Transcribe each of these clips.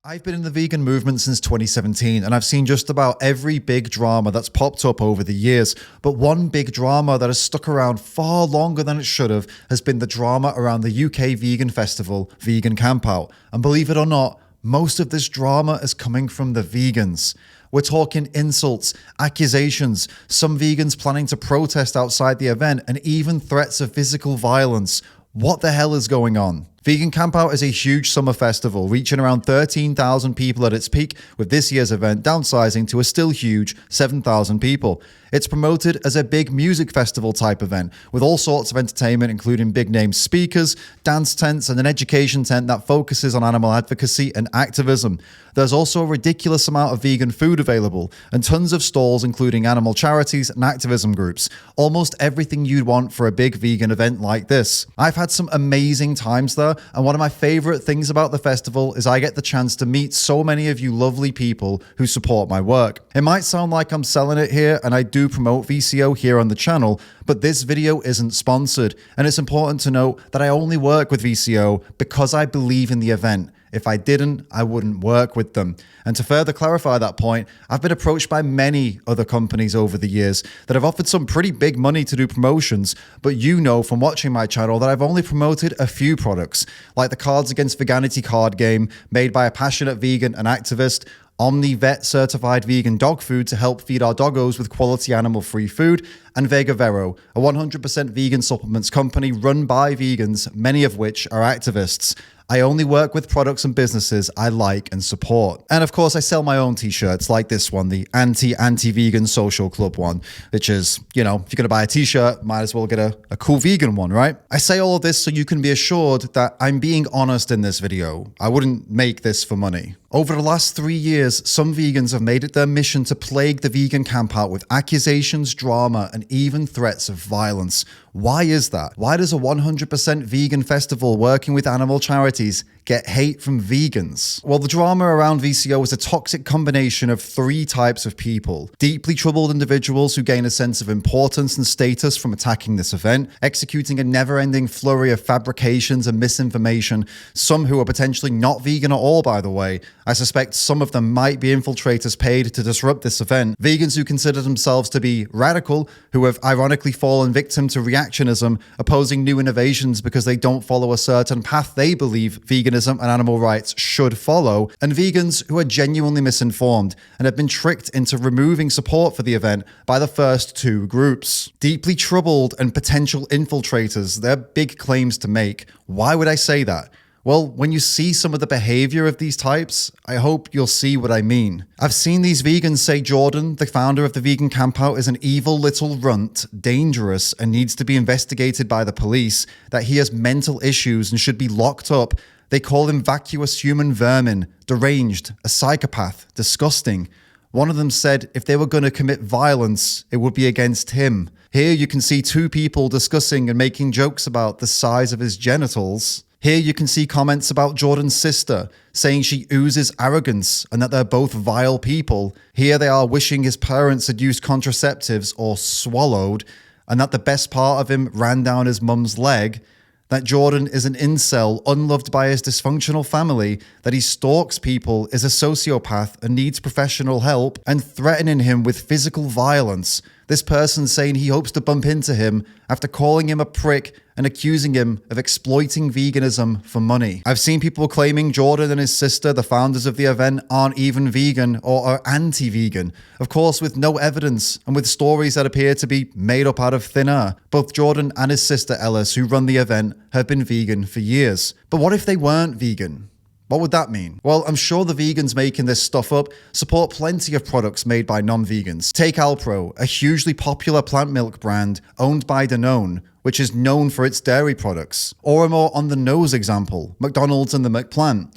I've been in the vegan movement since 2017, and I've seen just about every big drama that's popped up over the years. But one big drama that has stuck around far longer than it should have has been the drama around the UK vegan festival, Vegan Campout. And believe it or not, most of this drama is coming from the vegans. We're talking insults, accusations, some vegans planning to protest outside the event, and even threats of physical violence. What the hell is going on? Vegan Campout is a huge summer festival, reaching around 13,000 people at its peak, with this year's event downsizing to a still huge 7,000 people. It's promoted as a big music festival type event, with all sorts of entertainment, including big name speakers, dance tents, and an education tent that focuses on animal advocacy and activism. There's also a ridiculous amount of vegan food available, and tons of stalls including animal charities and activism groups. Almost everything you'd want for a big vegan event like this. I've had some amazing times there, and one of my favorite things about the festival is I get the chance to meet so many of you lovely people who support my work. It might sound like I'm selling it here, and I do promote VCO here on the channel, but this video isn't sponsored, and it's important to note that I only work with VCO because I believe in the event. If I didn't, I wouldn't work with them. And to further clarify that point, I've been approached by many other companies over the years that have offered some pretty big money to do promotions, but you know from watching my channel that I've only promoted a few products, like the Cards Against Veganity card game made by a passionate vegan and activist, Omni-Vet certified vegan dog food to help feed our doggos with quality animal-free food, and Vega Vero, a 100% vegan supplements company run by vegans, many of which are activists. I only work with products and businesses I like and support. And of course, I sell my own t-shirts like this one, the anti-vegan social club one, which is, you know, if you're going to buy a t-shirt, might as well get a cool vegan one, right? I say all of this so you can be assured that I'm being honest in this video. I wouldn't make this for money. Over the last 3 years, some vegans have made it their mission to plague the vegan campout with accusations, drama, and even threats of violence. Why is that? Why does a 100% vegan festival working with animal charities get hate from vegans? Well, the drama around VCO is a toxic combination of 3 types of people. Deeply troubled individuals who gain a sense of importance and status from attacking this event, executing a never-ending flurry of fabrications and misinformation, some who are potentially not vegan at all, by the way. I suspect some of them might be infiltrators paid to disrupt this event. Vegans who consider themselves to be radical, who have ironically fallen victim to reactionism, opposing new innovations because they don't follow a certain path they believe veganism and animal rights should follow, and vegans who are genuinely misinformed and have been tricked into removing support for the event by the first 2 groups. Deeply troubled and potential infiltrators, they're big claims to make. Why would I say that? Well, when you see some of the behavior of these types, I hope you'll see what I mean. I've seen these vegans say Jordan, the founder of the Vegan Campout, is an evil little runt, dangerous, and needs to be investigated by the police, that he has mental issues and should be locked up. They call him vacuous human vermin, deranged, a psychopath, disgusting. One of them said if they were going to commit violence, it would be against him. Here you can see 2 people discussing and making jokes about the size of his genitals. Here you can see comments about Jordan's sister, saying she oozes arrogance and that they're both vile people. Here they are wishing his parents had used contraceptives or swallowed, and that the best part of him ran down his mum's leg. That Jordan is an incel, unloved by his dysfunctional family, that he stalks people, is a sociopath and needs professional help, and threatening him with physical violence. This person saying he hopes to bump into him after calling him a prick and accusing him of exploiting veganism for money. I've seen people claiming Jordan and his sister, the founders of the event, aren't even vegan or are anti-vegan. Of course, with no evidence and with stories that appear to be made up out of thin air. Both Jordan and his sister Ellis, who run the event, have been vegan for years. But what if they weren't vegan? What would that mean? Well, I'm sure the vegans making this stuff up support plenty of products made by non-vegans. Take Alpro, a hugely popular plant milk brand owned by Danone, which is known for its dairy products. Or a more on-the-nose example, McDonald's and the McPlant.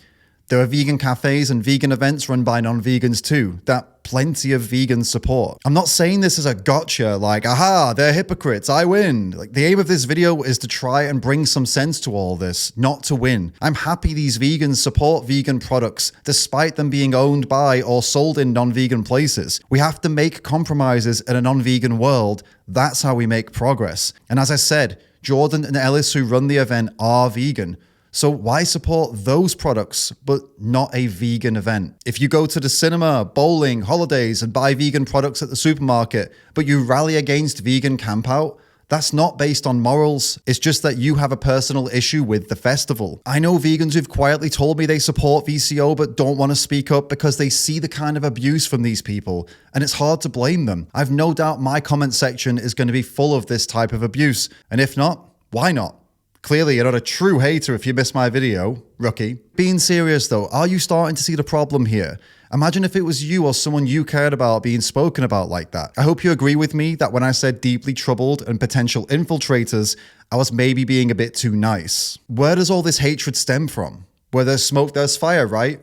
There are vegan cafes and vegan events run by non-vegans too, that plenty of vegan support. I'm not saying this as a gotcha, like, aha, they're hypocrites, I win. Like, the aim of this video is to try and bring some sense to all this, not to win. I'm happy these vegans support vegan products, despite them being owned by or sold in non-vegan places. We have to make compromises in a non-vegan world. That's how we make progress. And as I said, Jordan and Ellis, who run the event, are vegan. So why support those products but not a vegan event? If you go to the cinema, bowling, holidays, and buy vegan products at the supermarket, but you rally against vegan campout, that's not based on morals. It's just that you have a personal issue with the festival. I know vegans who've quietly told me they support VCO but don't want to speak up because they see the kind of abuse from these people, and it's hard to blame them. I've no doubt my comment section is going to be full of this type of abuse, and if not, why not? Clearly, you're not a true hater if you missed my video, rookie. Being serious though, are you starting to see the problem here? Imagine if it was you or someone you cared about being spoken about like that. I hope you agree with me that when I said deeply troubled and potential infiltrators, I was maybe being a bit too nice. Where does all this hatred stem from? Where there's smoke, there's fire, right?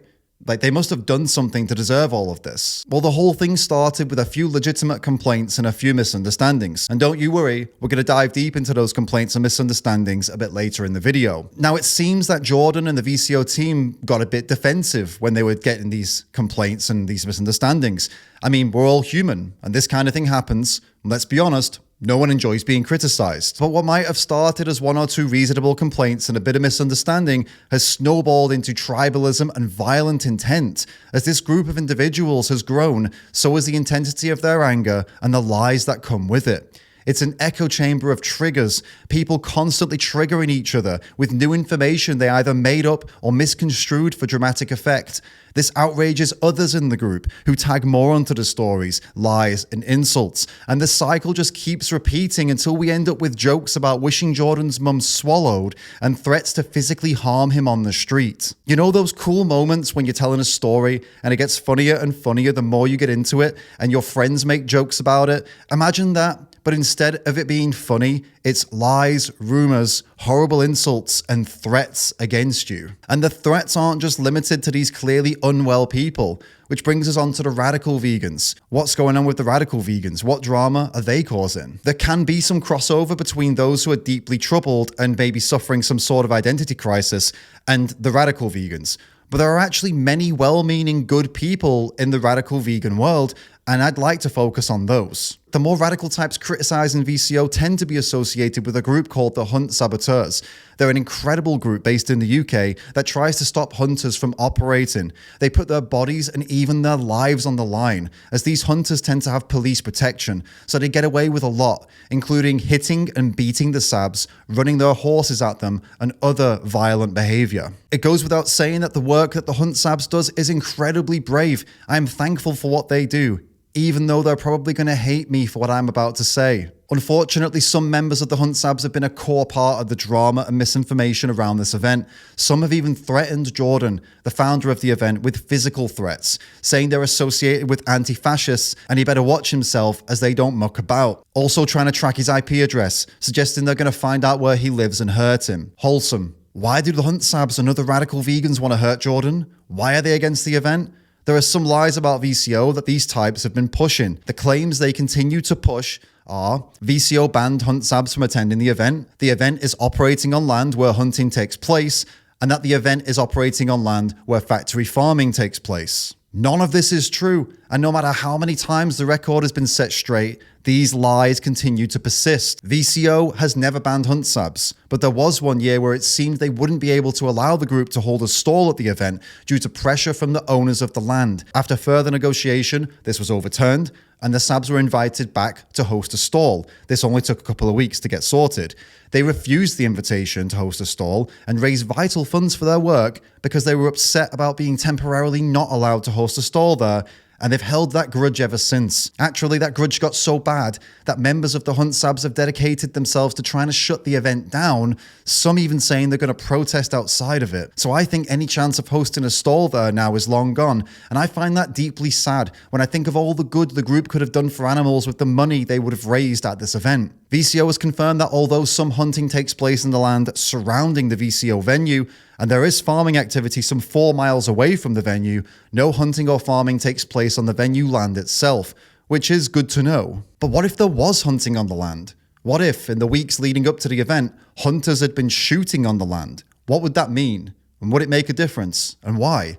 Like, they must have done something to deserve all of this. Well, the whole thing started with a few legitimate complaints and a few misunderstandings. And don't you worry, we're going to dive deep into those complaints and misunderstandings a bit later in the video. Now, it seems that Jordan and the VCO team got a bit defensive when they were getting these complaints and these misunderstandings. I mean, we're all human, and this kind of thing happens. Let's be honest, no one enjoys being criticized. But what might have started as one or two reasonable complaints and a bit of misunderstanding has snowballed into tribalism and violent intent. As this group of individuals has grown, so has the intensity of their anger and the lies that come with it. It's an echo chamber of triggers, people constantly triggering each other with new information they either made up or misconstrued for dramatic effect. This outrages others in the group who tag more onto the stories, lies, and insults. And the cycle just keeps repeating until we end up with jokes about wishing Jordan's mum swallowed and threats to physically harm him on the street. You know those cool moments when you're telling a story and it gets funnier and funnier the more you get into it and your friends make jokes about it? Imagine that. But instead of it being funny, it's lies, rumors, horrible insults, and threats against you. And the threats aren't just limited to these clearly unwell people, which brings us on to the radical vegans. What's going on with the radical vegans? What drama are they causing? There can be some crossover between those who are deeply troubled and maybe suffering some sort of identity crisis and the radical vegans. But there are actually many well-meaning good people in the radical vegan world, and I'd like to focus on those. The more radical types criticizing VCO tend to be associated with a group called the Hunt Saboteurs. They're an incredible group based in the UK that tries to stop hunters from operating. They put their bodies and even their lives on the line, as these hunters tend to have police protection, so they get away with a lot, including hitting and beating the Sabs, running their horses at them, and other violent behavior. It goes without saying that the work that the Hunt Sabs does is incredibly brave. I am thankful for what they do, even though they're probably going to hate me for what I'm about to say. Unfortunately, some members of the Hunt Sabs have been a core part of the drama and misinformation around this event. Some have even threatened Jordan, the founder of the event, with physical threats, saying they're associated with anti-fascists and he better watch himself as they don't muck about. Also trying to track his IP address, suggesting they're going to find out where he lives and hurt him. Wholesome. Why do the Hunt Sabs and other radical vegans want to hurt Jordan? Why are they against the event? There are some lies about VCO that these types have been pushing. The claims they continue to push are VCO banned Hunt Sabs from attending the event is operating on land where hunting takes place, and that the event is operating on land where factory farming takes place. None of this is true, and no matter how many times the record has been set straight, these lies continue to persist. VCO has never banned Hunt Sabs, but there was one year where it seemed they wouldn't be able to allow the group to hold a stall at the event due to pressure from the owners of the land. After further negotiation, this was overturned, and the Sabs were invited back to host a stall. This only took a couple of weeks to get sorted. They refused the invitation to host a stall and raise vital funds for their work because they were upset about being temporarily not allowed to host a stall there, and they've held that grudge ever since. Actually, that grudge got so bad that members of the Hunt Sabs have dedicated themselves to trying to shut the event down, some even saying they're going to protest outside of it. So I think any chance of hosting a stall there now is long gone, and I find that deeply sad when I think of all the good the group could have done for animals with the money they would have raised at this event. VCO has confirmed that although some hunting takes place in the land surrounding the VCO venue, and there is farming activity some 4 miles away from the venue, no hunting or farming takes place on the venue land itself, which is good to know. But what if there was hunting on the land? What if, in the weeks leading up to the event, hunters had been shooting on the land? What would that mean? And would it make a difference? And why?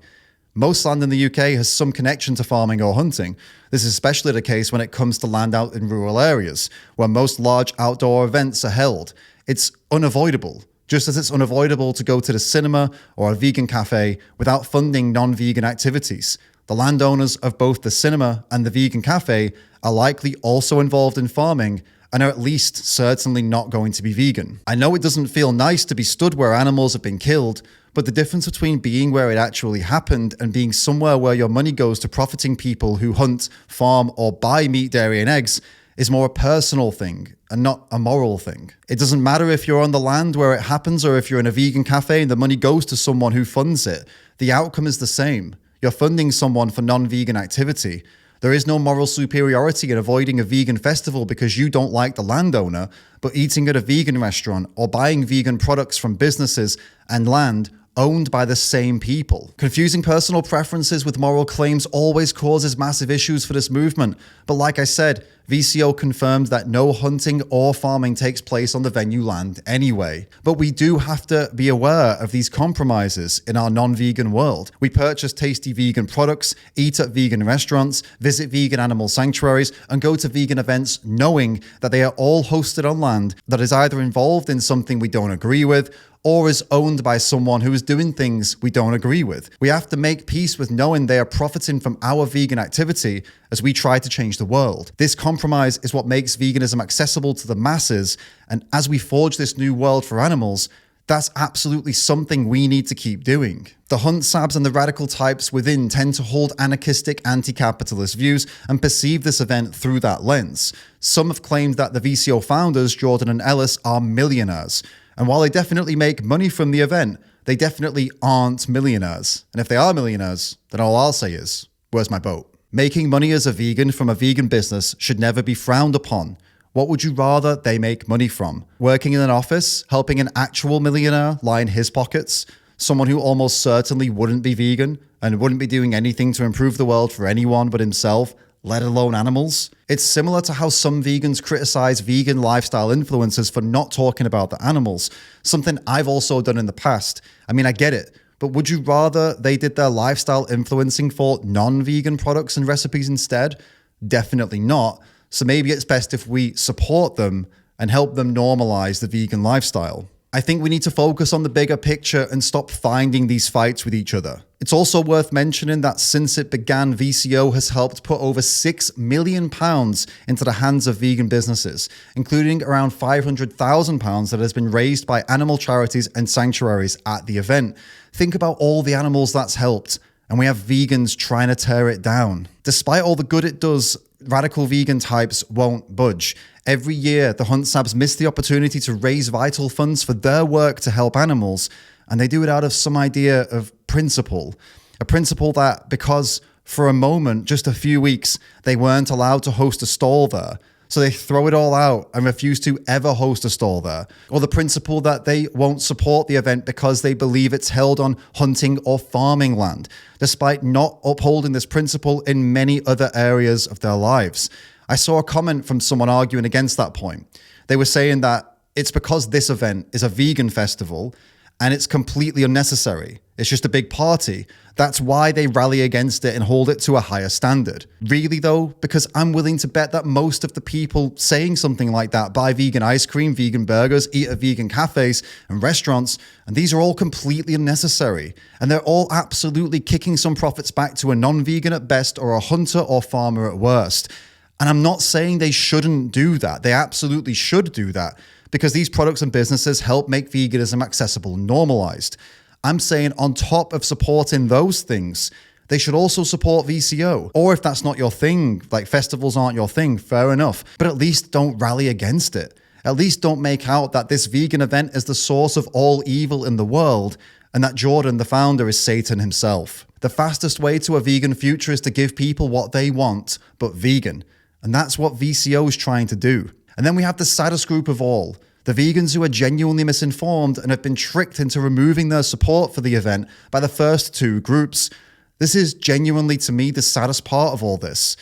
Most land in the UK has some connection to farming or hunting. This is especially the case when it comes to land out in rural areas, where most large outdoor events are held. It's unavoidable. Just as it's unavoidable to go to the cinema or a vegan cafe without funding non-vegan activities, the landowners of both the cinema and the vegan cafe are likely also involved in farming and are at least certainly not going to be vegan. I know it doesn't feel nice to be stood where animals have been killed, but the difference between being where it actually happened and being somewhere where your money goes to profiting people who hunt, farm, or buy meat, dairy, and eggs is more a personal thing and not a moral thing. It doesn't matter if you're on the land where it happens or if you're in a vegan cafe and the money goes to someone who funds it. The outcome is the same. You're funding someone for non-vegan activity. There is no moral superiority in avoiding a vegan festival because you don't like the landowner, but eating at a vegan restaurant or buying vegan products from businesses and land owned by the same people. Confusing personal preferences with moral claims always causes massive issues for this movement. But like I said, VCO confirmed that no hunting or farming takes place on the venue land anyway. But we do have to be aware of these compromises in our non-vegan world. We purchase tasty vegan products, eat at vegan restaurants, visit vegan animal sanctuaries, and go to vegan events knowing that they are all hosted on land that is either involved in something we don't agree with or is owned by someone who is doing things we don't agree with. We have to make peace with knowing they are profiting from our vegan activity as we try to change the world. This compromise is what makes veganism accessible to the masses, and as we forge this new world for animals, that's absolutely something we need to keep doing. The hunt sabs and the radical types within tend to hold anarchistic, anti-capitalist views and perceive this event through that lens. Some have claimed that the VCO founders, Jordan and Ellis, are millionaires. And while they definitely make money from the event, they definitely aren't millionaires. And if they are millionaires, then all I'll say is, where's my boat? Making money as a vegan from a vegan business should never be frowned upon. What would you rather they make money from? Working in an office, helping an actual millionaire line his pockets? Someone who almost certainly wouldn't be vegan and wouldn't be doing anything to improve the world for anyone but himself, let alone animals? It's similar to how some vegans criticize vegan lifestyle influencers for not talking about the animals, something I've also done in the past. I mean, I get it, but would you rather they did their lifestyle influencing for non-vegan products and recipes instead? Definitely not. So maybe it's best if we support them and help them normalize the vegan lifestyle. I think we need to focus on the bigger picture and stop finding these fights with each other. It's also worth mentioning that since it began, VCO has helped put over £6 million into the hands of vegan businesses, including around £500,000 that has been raised by animal charities and sanctuaries at the event. Think about all the animals that's helped, and we have vegans trying to tear it down. Despite all the good it does, radical vegan types won't budge. Every year, the Hunt Sabs miss the opportunity to raise vital funds for their work to help animals, and they do it out of some idea of principle. A principle that, because for a moment, just a few weeks, they weren't allowed to host a stall there, so they throw it all out and refuse to ever host a stall there. Or the principle that they won't support the event because they believe it's held on hunting or farming land, despite not upholding this principle in many other areas of their lives. I saw a comment from someone arguing against that point. They were saying that it's because this event is a vegan festival and it's completely unnecessary. It's just a big party. That's why they rally against it and hold it to a higher standard. Really though, because I'm willing to bet that most of the people saying something like that buy vegan ice cream, vegan burgers, eat at vegan cafes and restaurants, and these are all completely unnecessary. And they're all absolutely kicking some profits back to a non-vegan at best or a hunter or farmer at worst. And I'm not saying they shouldn't do that. They absolutely should do that because these products and businesses help make veganism accessible and normalized. I'm saying on top of supporting those things, they should also support VCO. Or if that's not your thing, like festivals aren't your thing, fair enough. But at least don't rally against it. At least don't make out that this vegan event is the source of all evil in the world and that Jordan, the founder, is Satan himself. The fastest way to a vegan future is to give people what they want, but vegan. And that's what VCO is trying to do. And then we have the saddest group of all, the vegans who are genuinely misinformed and have been tricked into removing their support for the event by the first two groups. This is genuinely, to me, the saddest part of all this.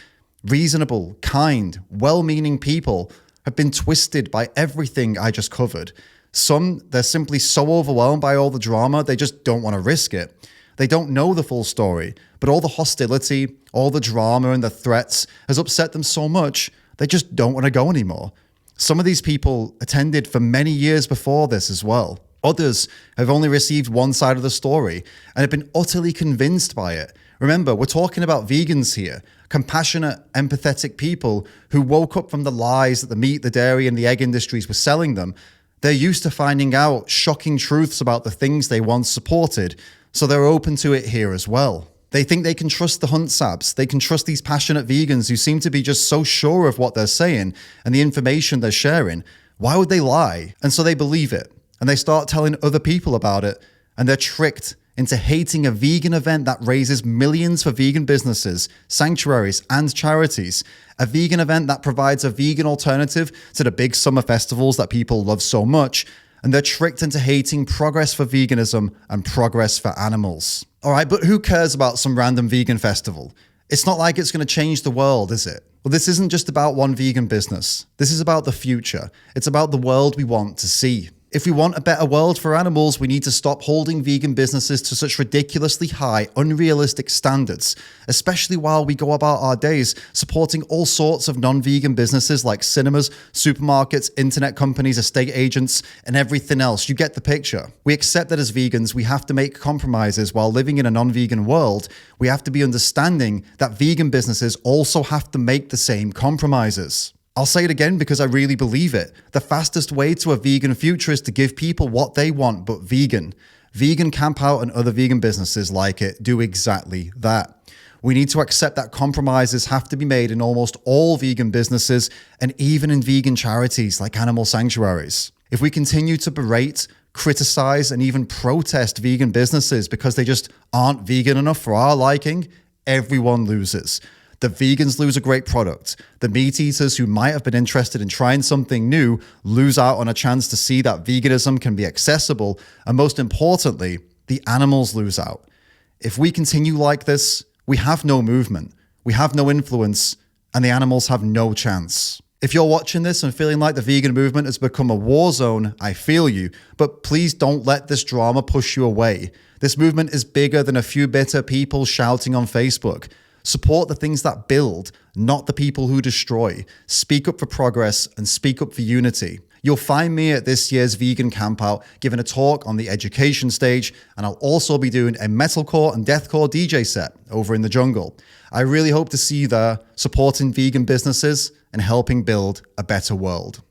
Reasonable, kind, well-meaning people have been twisted by everything I just covered. Some, they're simply so overwhelmed by all the drama, they just don't want to risk it. They don't know the full story, but all the hostility, all the drama and the threats has upset them so much, they just don't want to go anymore. Some of these people attended for many years before this as well. Others have only received one side of the story and have been utterly convinced by it. Remember, we're talking about vegans here, compassionate, empathetic people who woke up from the lies that the meat, the dairy, and the egg industries were selling them. They're used to finding out shocking truths about the things they once supported, so they're open to it here as well. They think they can trust the hunt sabs. They can trust these passionate vegans who seem to be just so sure of what they're saying and the information they're sharing. Why would they lie? And so they believe it. And they start telling other people about it. And they're tricked into hating a vegan event that raises millions for vegan businesses, sanctuaries, and charities. A vegan event that provides a vegan alternative to the big summer festivals that people love so much. And they're tricked into hating progress for veganism and progress for animals. All right, but who cares about some random vegan festival? It's not like it's going to change the world, is it? Well, this isn't just about one vegan business. This is about the future. It's about the world we want to see. If we want a better world for animals, we need to stop holding vegan businesses to such ridiculously high, unrealistic standards, especially while we go about our days supporting all sorts of non-vegan businesses like cinemas, supermarkets, internet companies, estate agents, and everything else. You get the picture. We accept that as vegans, we have to make compromises while living in a non-vegan world. We have to be understanding that vegan businesses also have to make the same compromises. I'll say it again because I really believe it. The fastest way to a vegan future is to give people what they want, but vegan. Vegan Camp Out and other vegan businesses like it do exactly that. We need to accept that compromises have to be made in almost all vegan businesses and even in vegan charities like animal sanctuaries. If we continue to berate, criticize, and even protest vegan businesses because they just aren't vegan enough for our liking, everyone loses. The vegans lose a great product. The meat eaters who might have been interested in trying something new lose out on a chance to see that veganism can be accessible. And most importantly, the animals lose out. If we continue like this, we have no movement, we have no influence, and the animals have no chance. If you're watching this and feeling like the vegan movement has become a war zone, I feel you, but please don't let this drama push you away. This movement is bigger than a few bitter people shouting on Facebook. Support the things that build, not the people who destroy. Speak up for progress and speak up for unity. You'll find me at this year's Vegan Camp Out giving a talk on the education stage, and I'll also be doing a metalcore and deathcore DJ set over in the jungle. I really hope to see you there, supporting vegan businesses and helping build a better world.